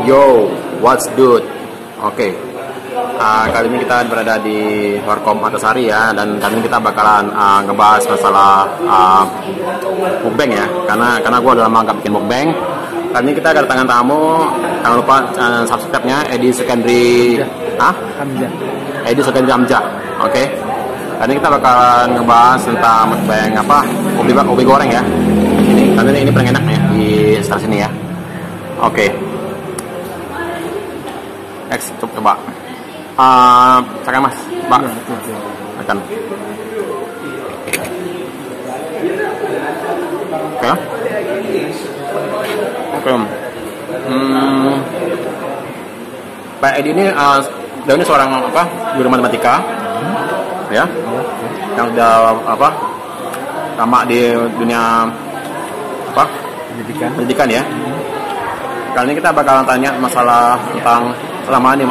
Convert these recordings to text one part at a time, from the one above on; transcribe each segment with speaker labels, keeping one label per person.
Speaker 1: Yo, what's good? Oke. Kali ini kita berada di Warkom Antasari ya, dan kali ini kita bakalan ngebahas masalah mukbang ya, karena gue udah lama gak bikin mukbang. Kali ini kita kedatangan tamu, jangan lupa subscribe-nya Edi Sekendri Edi Sekendri Hamzah. Oke. Kali ini kita bakalan ngebahas tentang mukbang ubi goreng ya. Ini paling enak ya di sekitar sini ya. Oke. Next, coba. Silakan Mas, Mbak. Akan. Oke. Oke. Pak Edi ini, dia seorang guru matematika, ya, yang udah lama di dunia pendidikan ya. Kali ini kita bakalan tanya masalah tentang selama ini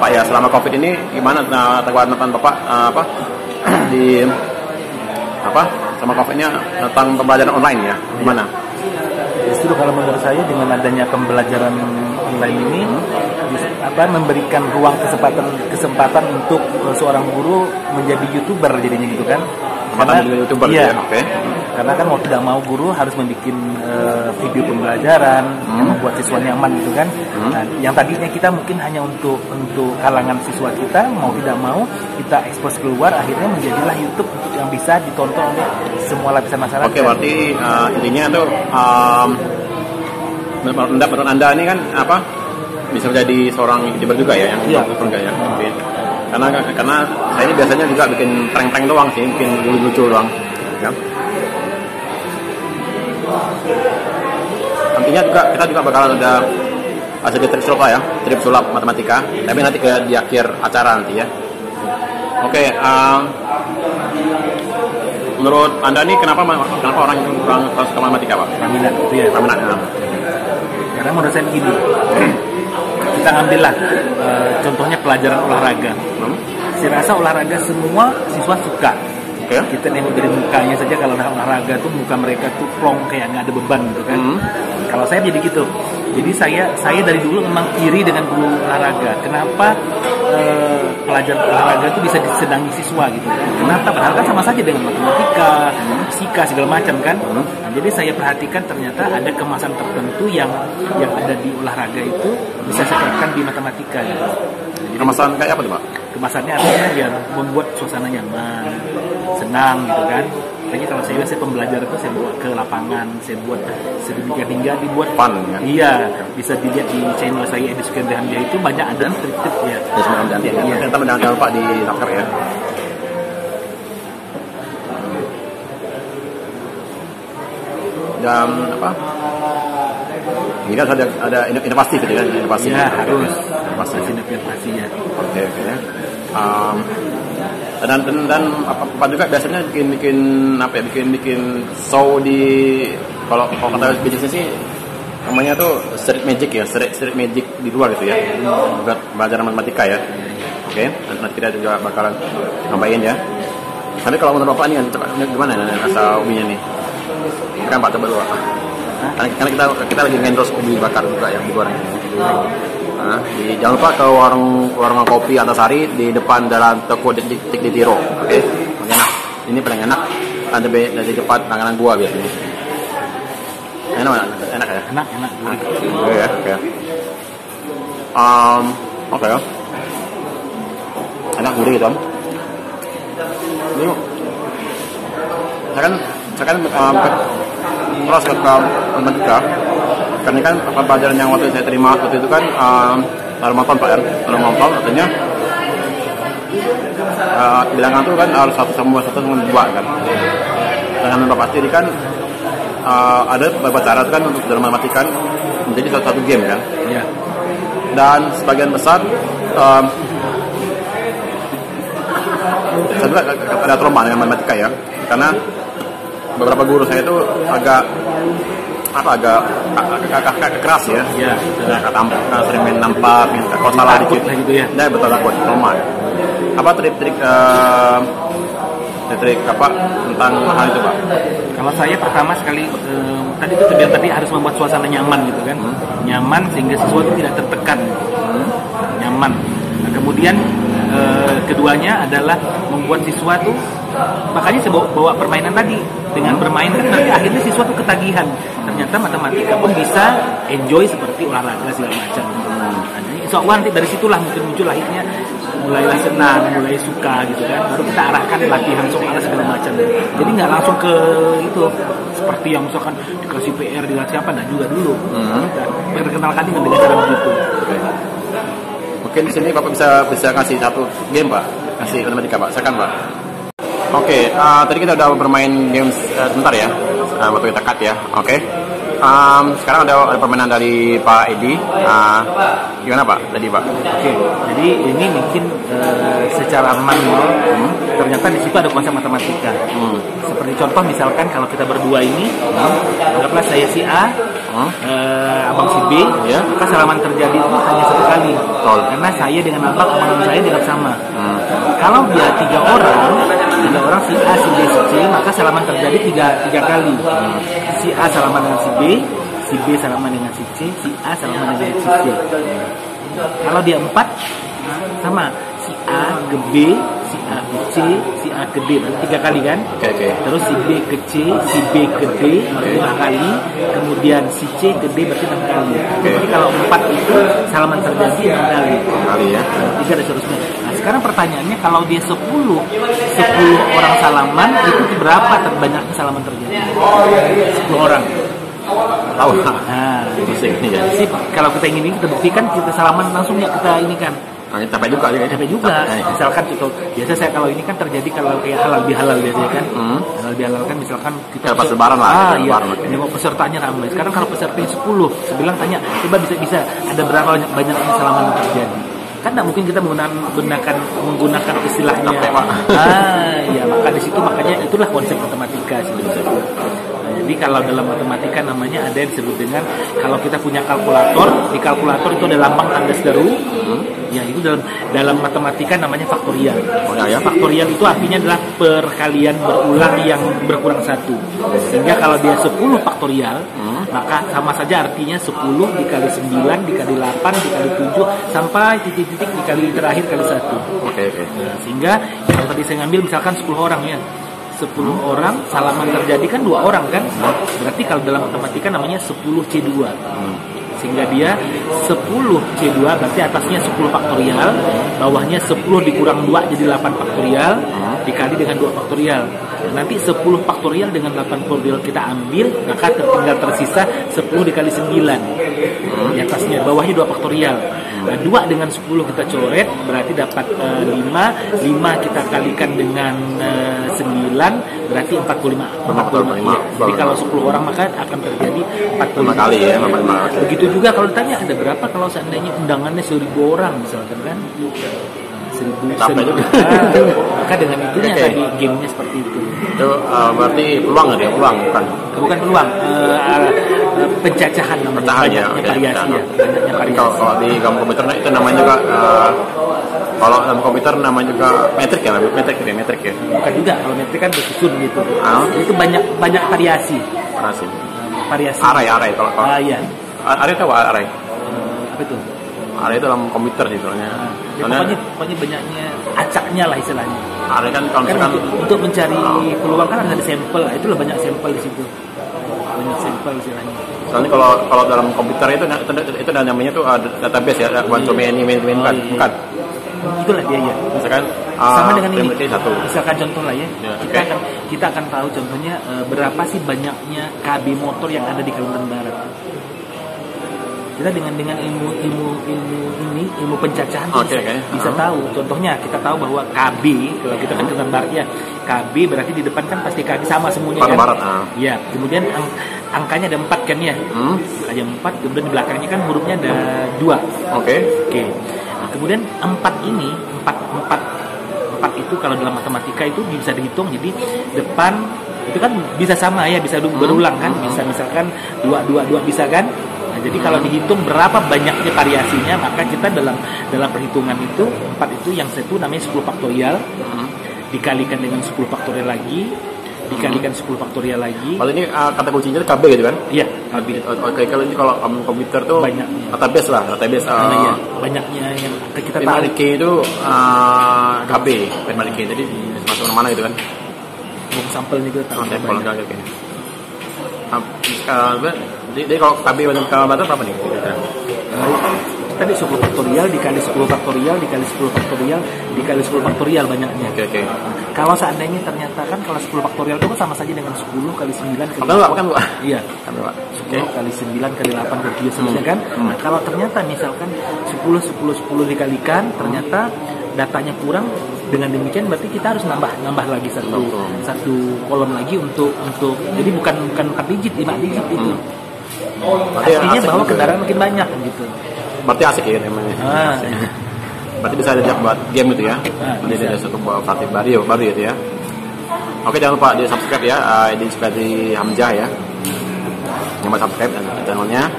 Speaker 1: Pak ya, selama Covid ini gimana tanggapan Bapak di selama Covid-nya tentang pembelajaran online ya, gimana?
Speaker 2: Justru kalau menurut saya dengan adanya pembelajaran online ini memberikan ruang kesempatan untuk seorang guru menjadi YouTuber jadinya gitu kan. Karena
Speaker 1: YouTuber
Speaker 2: iya,
Speaker 1: ya, oke.
Speaker 2: Karena kan mau tidak mau guru harus membuat video pembelajaran yang membuat siswa nyaman gitu kan. Nah, yang tadinya kita mungkin hanya untuk kalangan siswa kita, mau tidak mau kita ekspos keluar, akhirnya menjadilah YouTube untuk yang bisa ditonton oleh semua lapisan masyarakat.
Speaker 1: Oke, berarti intinya tuh menurut Anda ini kan bisa menjadi seorang YouTuber juga ya, yang enggak ya. Oke. Karena saya ini biasanya juga bikin prank-prank doang sih, bikin lucu doang ya. Nantinya kita juga bakalan ada sedikit trip sulap matematika, tapi nanti di akhir acara nanti ya. Oke, menurut Anda nih kenapa orang suka matematika, Pak?
Speaker 2: Minat gitu ya. Karena menurut saya begini, kita ngambillah contohnya pelajaran olahraga. Saya rasa olahraga semua siswa suka. Okay. Kita nengok dari mukanya saja, kalau udah olahraga tuh muka mereka tuh plong kayak nggak ada beban gitu kan. Kalau saya jadi gitu. Jadi saya dari dulu memang iri dengan guru olahraga. Kenapa pelajaran olahraga itu bisa disenangi siswa gitu? Kenapa? Padahal kan sama saja dengan matematika, fisika segala macam kan. Nah, jadi saya perhatikan ternyata ada kemasan tertentu yang ada di olahraga itu bisa saya terapkan di matematika gitu. Jadi,
Speaker 1: kemasan kayak apa tuh, Pak?
Speaker 2: Kemasannya artinya biar membuat suasana nyaman, senang gitu kan. Jadi kalau saya pembelajaran itu saya bawa ke lapangan, saya buat sedemikian hingga dibuat
Speaker 1: fun ya.
Speaker 2: Iya, bisa dilihat di channel saya Edi Sekendri Hamzah itu banyak ada trik-trik ya.
Speaker 1: Kita jangan lupa di subscribe ya. Dan ini kan ada inovasi gitu ya, inovasi.
Speaker 2: Ya, harus inovasinya.
Speaker 1: Oke. Dan apa juga biasanya bikin show di kalau kata bisnisnya sih namanya tuh street magic ya, street magic di luar gitu ya, buat pelajaran matematika ya. Oke, nanti kita juga bakalan ngapain ya. Tapi kalau menurut Bapak ini gimana rasa ubinya nih? Kan Pak coba dulu. Karena kita lagi ngendorse ubi bakar juga yang digoreng. Jangan lupa ke warung kopi Antasari di depan dalam toko Tik di Tiro. Oke, enak. Ini paling enak. Ada di depan langganan gua biasanya. Enak ya?
Speaker 2: Enak.
Speaker 1: Oke. Oke ya. Enak gurih gitu. Ini saya kan terus ke matematika. Karena kan pelajaran yang waktu saya terima waktu itu kan Ramadan Pak ya, Ramadan artinya bilangan itu kan harus 1 sama 1 sama 2 kan. Dengan Bapak pasti kan ada beberapa cara kan untuk dalam matematika menjadi satu game kan.
Speaker 2: Iya.
Speaker 1: Dan sebagian besar saya juga ada trauma dengan matematika ya, karena beberapa guru saya itu agak keras ya.
Speaker 2: Iya.
Speaker 1: Sering main nampak, kalau salah dikit
Speaker 2: gitu ya.
Speaker 1: Nah, betul takut trauma. Apa trik-trik tentang hal itu, Pak?
Speaker 2: Kalau Kalau saya pertama sekali tadi itu tadi harus membuat suasana nyaman gitu kan, nyaman sehingga siswa itu tidak tertekan, nyaman. Nah, kemudian keduanya adalah membuat siswa tuh, makanya saya bawa permainan tadi. Dengan bermain kan nanti akhirnya siswa tuh ketagihan. Ternyata matematika pun bisa enjoy seperti olahraga segala macam. Nah, insya Allah nanti dari situlah mungkin muncul akhirnya mulailah senang, mulai suka gitu kan. Baru kita arahkan latihan soal segala macam. Jadi nggak langsung ke itu seperti yang misalkan dikasih PR dikasih apa, nah juga dulu. Kita perkenalkan dengan cara begitu.
Speaker 1: Mungkin di sini Bapak bisa kasih satu game Pak, kasih matematika Pak, silakan Pak. Oke, tadi kita udah bermain games sebentar ya, waktu kita cut ya. Oke, sekarang ada permainan dari Pak Edi. Gimana Pak tadi Pak?
Speaker 2: Oke, jadi ini mungkin secara manual ternyata di situ ada konsep matematika. Seperti contoh misalkan kalau kita berdua ini, anggaplah saya si A, abang si B,
Speaker 1: ya.
Speaker 2: Maka salaman terjadi itu hanya satu kali. Karena saya dengan abang saya dianggap sama. Kalau dia tiga orang si A, si B, si C, maka salaman terjadi tiga kali. Si A salaman dengan si B salaman dengan si C, si A salaman dengan si C. Kalau dia 4 sama si A ke B, si A ke C, si A ke D, berarti 3 kali kan?
Speaker 1: Oke.
Speaker 2: Terus si B ke C, si B ke D, berarti 5 kali. Kemudian si C ke D berarti 6 kali. Jadi kalau 4 itu salaman terjadi 6 kali.
Speaker 1: 6 kali ya.
Speaker 2: 3 dan seterusnya. Nah, sekarang pertanyaannya kalau dia 10 orang salaman itu berapa terbanyaknya salaman terjadi? 10 orang.
Speaker 1: Tahu.
Speaker 2: Nah,
Speaker 1: Pusing nih ya.
Speaker 2: sip. Kalau kita ingin ini kita buktikan, kita salaman langsung ya kita ini kan.
Speaker 1: Nah, capek juga ya.
Speaker 2: Capek juga. Misalkan contoh, biasa saya kalau ini kan terjadi kalau kayak halal bihalal biasanya kan. Halal bihalal kan misalkan kita
Speaker 1: pas lebaran lah.
Speaker 2: Iya. Nengok pesertanya ramai. Sekarang kalau pesertanya 10, saya bilang tanya, coba bisa ada berapa banyak salaman yang terjadi. Kan tidak mungkin kita menggunakan istilahnya.
Speaker 1: Capek, Pak.
Speaker 2: Ya maka di situ makanya itulah konsep matematika sebenarnya. Jadi kalau dalam matematika namanya ada yang disebut dengan, kalau kita punya kalkulator, di kalkulator itu ada lambang tanda seru. Ya itu dalam matematika namanya faktorial. Faktorial itu artinya adalah perkalian berulang yang berkurang 1. Sehingga kalau dia 10 faktorial, maka sama saja artinya 10 dikali 9 dikali 8 dikali 7 sampai titik-titik dikali terakhir kali 1.
Speaker 1: Oke.
Speaker 2: Nah, sehingga yang tadi saya ngambil misalkan 10 orang ya. 10 orang salaman terjadi kan 2 orang kan, berarti kalau dalam matematika namanya 10C2. Sehingga dia 10C2 berarti atasnya 10 faktorial, bawahnya 10 dikurang 2 jadi 8 faktorial dikali dengan 2 faktorial. Nanti 10 faktorial dengan 8 faktorial kita ambil, maka tinggal tersisa 10 dikali 9. Di atasnya, bawahnya 2 faktorial. Nah, 2 dengan 10 kita coret berarti dapat 5 kita kalikan dengan 9 berarti 45. Ya. Jadi kalau 10 orang maka akan terjadi 45
Speaker 1: kali ya. 45.
Speaker 2: Begitu juga kalau ditanya ada berapa kalau seandainya undangannya 1000 orang misalkan kan. 1000. Maka dengan itunya tadi gamenya seperti itu.
Speaker 1: Itu berarti peluang nggak dia? Peluang bukan?
Speaker 2: Bukan peluang, pencacahan namanya. Banyaknya variasi ya. Banyaknya variasi.
Speaker 1: Kalau di dalam komputer itu namanya juga kalau dalam komputer namanya juga metrik ya.
Speaker 2: Bukan juga, kalau metrik kan bersusun gitu. Itu banyak variasi. Variasi.
Speaker 1: Array kalau.
Speaker 2: Iya.
Speaker 1: Array tahu array?
Speaker 2: Apa itu?
Speaker 1: Array itu dalam komputer sih soalnya.
Speaker 2: Pokoknya banyaknya acaknya lah istilahnya.
Speaker 1: Array kan kalau misalkan
Speaker 2: untuk mencari peluang kan ada sampel, itulah banyak sampel di situ. Banyak sampel istilahnya.
Speaker 1: Soalnya kalau dalam komputer itu namanya tuh database ya, one to many bukan.
Speaker 2: Itulah dia ya.
Speaker 1: Misalkan
Speaker 2: sama dengan ini.
Speaker 1: Satu.
Speaker 2: Misalkan contoh lah ya. Kita akan tahu contohnya berapa sih banyaknya KB motor yang ada di Kalimantan Barat. Kita dengan ilmu pencacahan bisa tahu. Contohnya kita tahu bahwa KB, kalau kita kan Kalimantan Barat ya, KB berarti di depan kan pasti KB sama semuanya kan.
Speaker 1: Barat.
Speaker 2: Ya, kemudian angkanya ada 4 kan ya. Angkanya 4, kemudian di belakangnya kan hurufnya ada 2. Oke. Nah, kemudian 4 itu kalau dalam matematika itu bisa dihitung, jadi depan itu kan bisa sama ya, bisa berulang kan, bisa misalkan 2 bisa kan. Nah, jadi kalau dihitung berapa banyaknya variasinya, maka kita dalam perhitungan itu 4 itu yang satu namanya 10 faktorial dikalikan dengan 10 faktorial lagi dikalikan 10 faktorial lagi.
Speaker 1: Kalau ini kata kuncinya itu KB gitu kan?
Speaker 2: Iya, KB.
Speaker 1: Oke, kalau ini kalau komputer tuh
Speaker 2: Banyak.
Speaker 1: database lah, database.
Speaker 2: Iya, banyaknya yang kita tahu.
Speaker 1: Primary key itu KB, primary key. Jadi masuk mana gitu kan?
Speaker 2: Sampel nih kita tahu.
Speaker 1: Sampel enggak oke. Jadi kalau KB dengan batas berapa nih?
Speaker 2: Tadi 10 faktorial dikali 10 faktorial dikali 10 faktorial dikali 10 faktorial banyaknya.
Speaker 1: Oke.
Speaker 2: Kalau seandainya ternyata kan kalau 10 faktorial itu kan sama saja dengan 10 kali 9 kali
Speaker 1: Makan Pak.
Speaker 2: Iya.
Speaker 1: Makan Pak.
Speaker 2: 10 kali 9 kali 8 kali 7 seterusnya kan. Nah, kalau ternyata misalkan 10 dikalikan ternyata datanya kurang, dengan demikian berarti kita harus nambah lagi satu kolom lagi untuk jadi bukan 4 digit, 5 digit itu. Artinya bahwa kendaraan makin banyak gitu.
Speaker 1: Berarti asik ya namanya. Berarti bisa diajak buat game gitu ya. Jadi ada satu variatif baru gitu ya. Oke, jangan lupa di subscribe ya, di seperti Hamzah ya. Jangan subscribe channelnya.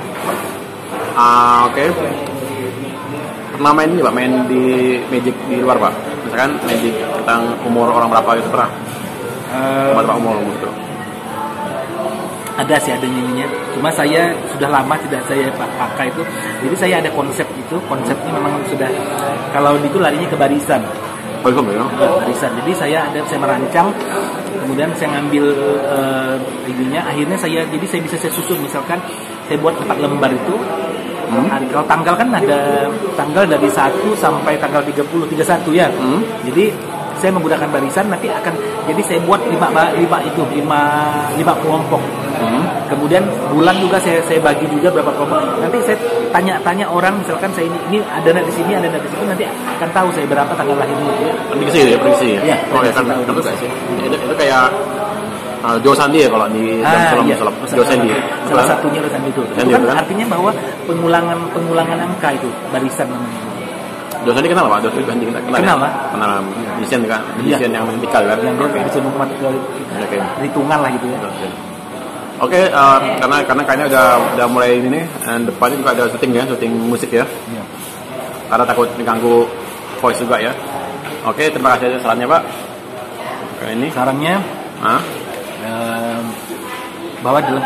Speaker 1: Oke. Pernah main ini Pak, main di Magic di luar Pak? Misalkan Magic tentang umur orang berapa gitu pernah? Berapa umur gitu?
Speaker 2: Ada sih, ada nyanyinya. Cuma saya sudah lama tidak saya pakai itu. Jadi saya ada konsep itu. Konsepnya memang sudah, kalau itu larinya ke barisan. Barisan. Jadi saya merancang. Kemudian saya ngambil ininya. Akhirnya saya bisa susun. Misalkan saya buat 4 lembar itu. Kalau tanggal kan ada tanggal dari 1 sampai tanggal 31 ya. Jadi saya menggunakan barisan, nanti jadi saya buat 5 kelompok. Kemudian bulan juga saya bagi juga berapa kelompok. Nanti saya tanya orang, misalkan saya ini ada di sini, ada di situ, nanti akan tahu saya berapa tanggal lahirnya.
Speaker 1: Prediksi ya, prediksi. Iya. Oh ya kan, itu sih. Itu kayak Joe Sandi ya kalau di Joe Sandi.
Speaker 2: Salah satunya Joe Sandi itu. Itu kan artinya bahwa pengulangan angka itu barisan namanya.
Speaker 1: Joe Sandi kenal Pak? Joe Sandi kenal
Speaker 2: Pak?
Speaker 1: Kenal desain kan? Desain yang matematikal kan?
Speaker 2: Yang dia bisa matematikal hitungan lah gitu ya.
Speaker 1: Oke, karena kayaknya udah mulai ini nih, dan depannya juga ada syuting musik ya.
Speaker 2: Iya.
Speaker 1: Karena takut diganggu voice juga ya. Oke, terima kasih sarannya Pak. Ini
Speaker 2: sarannya bahwa dalam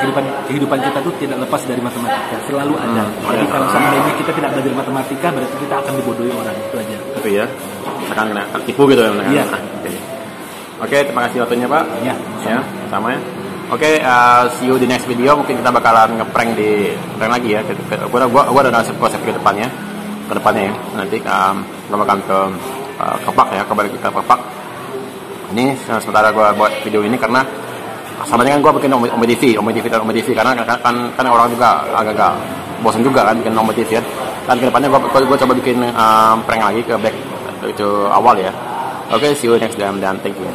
Speaker 2: kehidupan kita tuh tidak lepas dari matematika, selalu ada. Jadi kalau seandainya kita tidak belajar matematika, berarti kita akan dibodohi orang, itu aja.
Speaker 1: Tapi ya, akan kena tipu gitu ya.
Speaker 2: Iya.
Speaker 1: Oke, terima kasih waktunya Pak.
Speaker 2: Ya,
Speaker 1: sama ya. Oke, see you di next video. Mungkin kita bakalan ngeprank lagi ya. Gua ada nasib konsep ke depannya ya. Nanti kita bakalan ke Kepak ya, kabar kita Kepak. Ini sementara gua buat video ini karena sebenarnya kan gua bikin Ome TV karena kan orang juga agak bosan juga kan bikin Ome TV ya. Dan ke depannya gua coba bikin prank lagi ke back itu awal ya. Oke, see you next time dan thank you.